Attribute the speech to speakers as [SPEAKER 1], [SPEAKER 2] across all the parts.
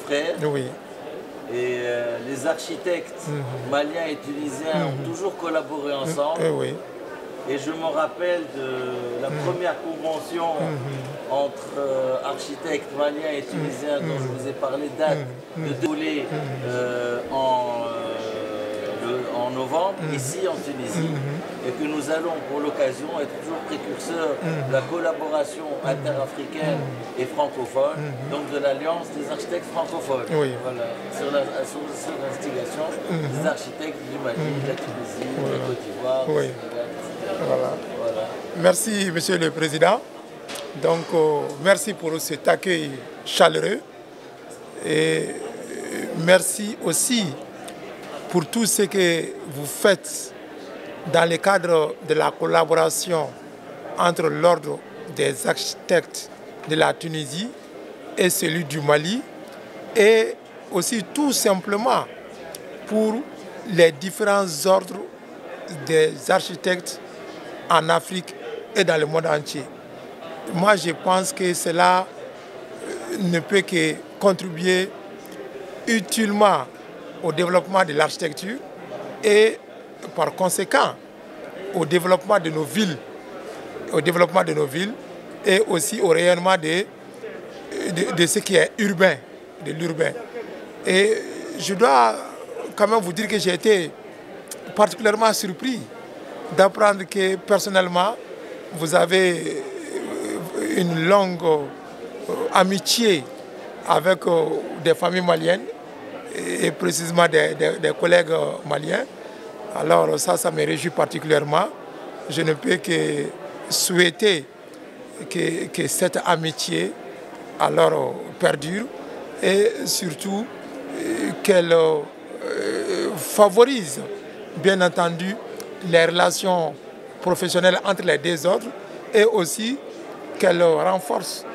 [SPEAKER 1] frères.
[SPEAKER 2] Oui.
[SPEAKER 1] Et les architectes maliens et tunisiens ont toujours collaboré ensemble.
[SPEAKER 2] Oui.
[SPEAKER 1] Et je me rappelle de la première convention entre architectes maliens et tunisiens dont je vous ai parlé, date de dérouler en novembre, ici en Tunisie, et que nous allons pour l'occasion être toujours précurseurs de la collaboration interafricaine et francophone, donc de l'Alliance des architectes francophones.
[SPEAKER 2] Oui.
[SPEAKER 1] Voilà, sur l'instigation des architectes du Mali, de la Tunisie, de la Côte d'Ivoire, du Sénégal, etc.
[SPEAKER 2] Voilà.
[SPEAKER 1] Voilà.
[SPEAKER 2] Merci, Monsieur le Président. Donc, merci pour cet accueil chaleureux. Et merci aussi pour tout ce que vous faites dans le cadre de la collaboration entre l'Ordre des architectes de la Tunisie et celui du Mali, et aussi tout simplement pour les différents ordres des architectes en Afrique et dans le monde entier. Moi, je pense que cela ne peut que contribuer utilement au développement de l'architecture et par conséquent au développement de nos villes, et aussi au rayonnement de ce qui est urbain, de l'urbain. Et je dois quand même vous dire que j'ai été particulièrement surpris d'apprendre que personnellement vous avez une longue amitié avec des familles maliennes et précisément des collègues maliens. Alors ça me réjouit particulièrement. Je ne peux que souhaiter que cette amitié alors perdure et surtout qu'elle favorise bien entendu les relations professionnelles entre les deux ordres et aussi qu'elle renforce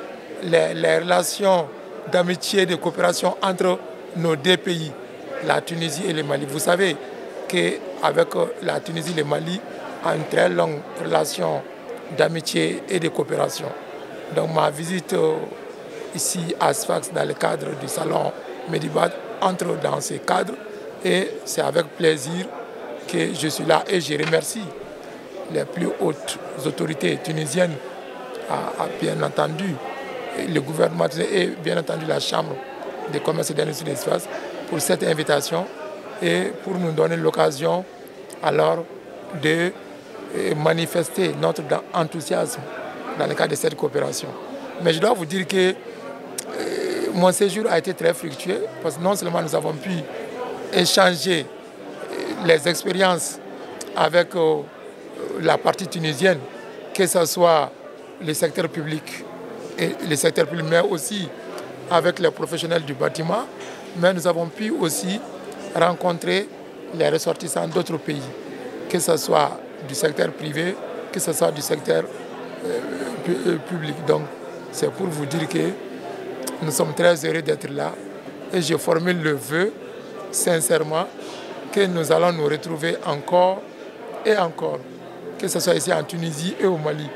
[SPEAKER 2] les relations d'amitié et de coopération entre nos deux pays, la Tunisie et le Mali. Vous savez qu'avec la Tunisie, le Mali a une très longue relation d'amitié et de coopération. Donc ma visite ici à Sfax dans le cadre du salon Medibat entre dans ce cadre et c'est avec plaisir que je suis là et je remercie les plus hautes autorités tunisiennes, bien entendu le gouvernement et bien entendu la Chambre de commerce et d'industrie d'Espace pour cette invitation et pour nous donner l'occasion alors de manifester notre enthousiasme dans le cadre de cette coopération. Mais je dois vous dire que mon séjour a été très fructueux parce que non seulement nous avons pu échanger les expériences avec la partie tunisienne, que ce soit le secteur public et le secteur public, mais aussi avec les professionnels du bâtiment, mais nous avons pu aussi rencontrer les ressortissants d'autres pays, que ce soit du secteur privé, que ce soit du secteur public. Donc c'est pour vous dire que nous sommes très heureux d'être là et je formule le vœu sincèrement que nous allons nous retrouver encore et encore, que ce soit ici en Tunisie et au Mali.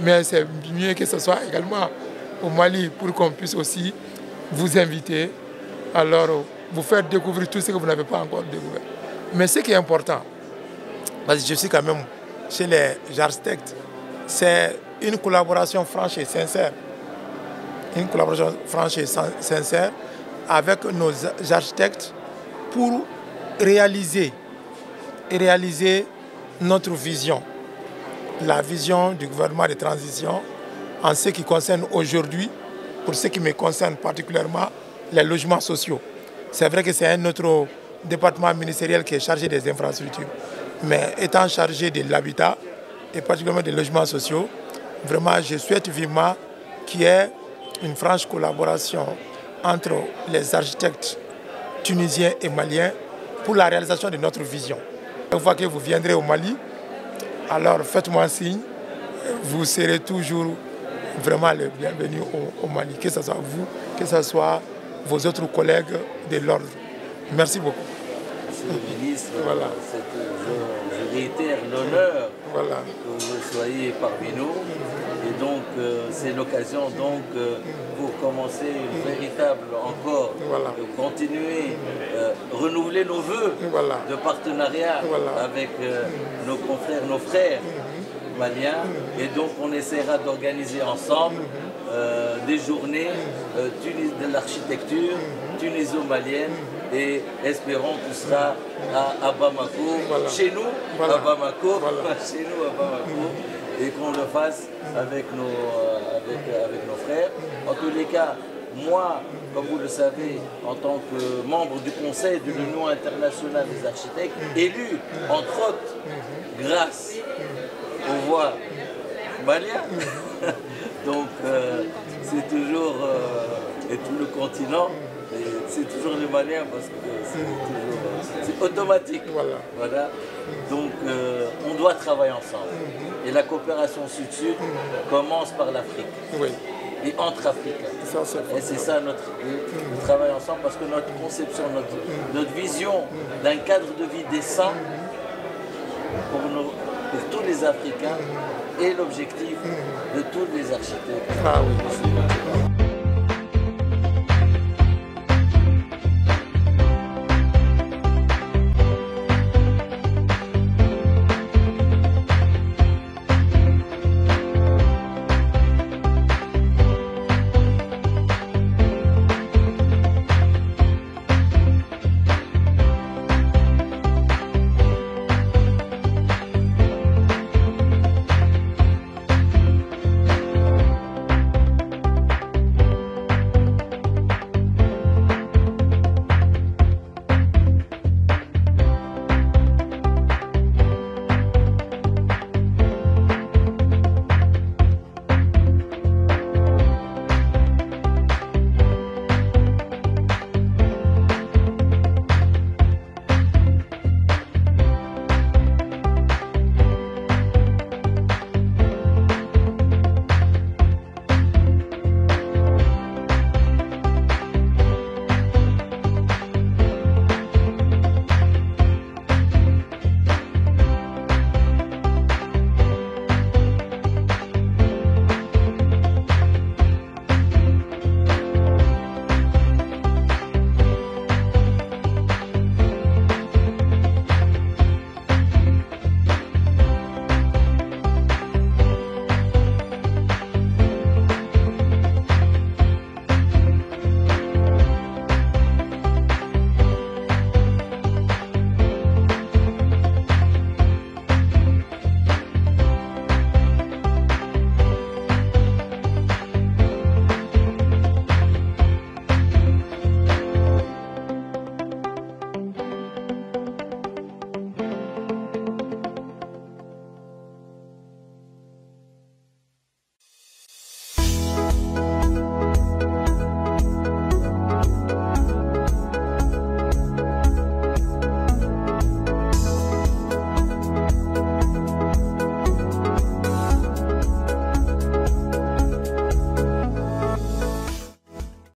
[SPEAKER 2] Mais c'est mieux que ce soit également au Mali pour qu'on puisse aussi vous inviter, alors vous faire découvrir tout ce que vous n'avez pas encore découvert. Mais ce qui est important, parce que je suis quand même chez les architectes, c'est une collaboration franche et sincère. Une collaboration franche et sincère avec nos architectes pour réaliser notre vision, la vision du gouvernement de transition en ce qui concerne aujourd'hui, pour ce qui me concerne particulièrement, les logements sociaux. C'est vrai que c'est un autre département ministériel qui est chargé des infrastructures, mais étant chargé de l'habitat et particulièrement des logements sociaux, vraiment je souhaite vivement qu'il y ait une franche collaboration entre les architectes tunisiens et maliens pour la réalisation de notre vision. Une fois que vous viendrez au Mali, alors faites-moi signe, vous serez toujours vraiment le bienvenu au Mali, que ce soit vous, que ce soit vos autres collègues de l'ordre. Merci beaucoup.
[SPEAKER 1] Monsieur le ministre.
[SPEAKER 2] Voilà.
[SPEAKER 1] Je réitère l'honneur
[SPEAKER 2] Voilà.
[SPEAKER 1] que vous soyez parmi nous. Et donc, c'est l'occasion donc pour commencer une véritable encore,
[SPEAKER 2] Voilà.
[SPEAKER 1] continuer, renouveler nos vœux
[SPEAKER 2] Voilà.
[SPEAKER 1] de partenariat
[SPEAKER 2] Voilà.
[SPEAKER 1] avec nos confrères, nos frères maliens. Et donc, on essaiera d'organiser ensemble des journées de l'architecture tuniso-malienne. Et espérons que ce sera à Bamako,
[SPEAKER 2] Voilà.
[SPEAKER 1] chez nous,
[SPEAKER 2] Voilà.
[SPEAKER 1] à Bamako,
[SPEAKER 2] Voilà.
[SPEAKER 1] chez nous à Bamako, et qu'on le fasse avec nos frères. En tous les cas, moi, comme vous le savez, en tant que membre du Conseil de l'Union internationale des architectes, élu, entre autres, grâce aux voix maliennes, donc c'est toujours, et tout le continent, c'est toujours les Maliens parce que c'est automatique.
[SPEAKER 2] Voilà.
[SPEAKER 1] Voilà. Donc on doit travailler ensemble. Et la coopération sud-sud commence par l'Afrique.
[SPEAKER 2] Oui.
[SPEAKER 1] Et entre Africains. Et c'est ça notre travail ensemble parce que notre conception, notre vision d'un cadre de vie décent pour tous les Africains est l'objectif de tous les architectes.
[SPEAKER 2] Ah oui.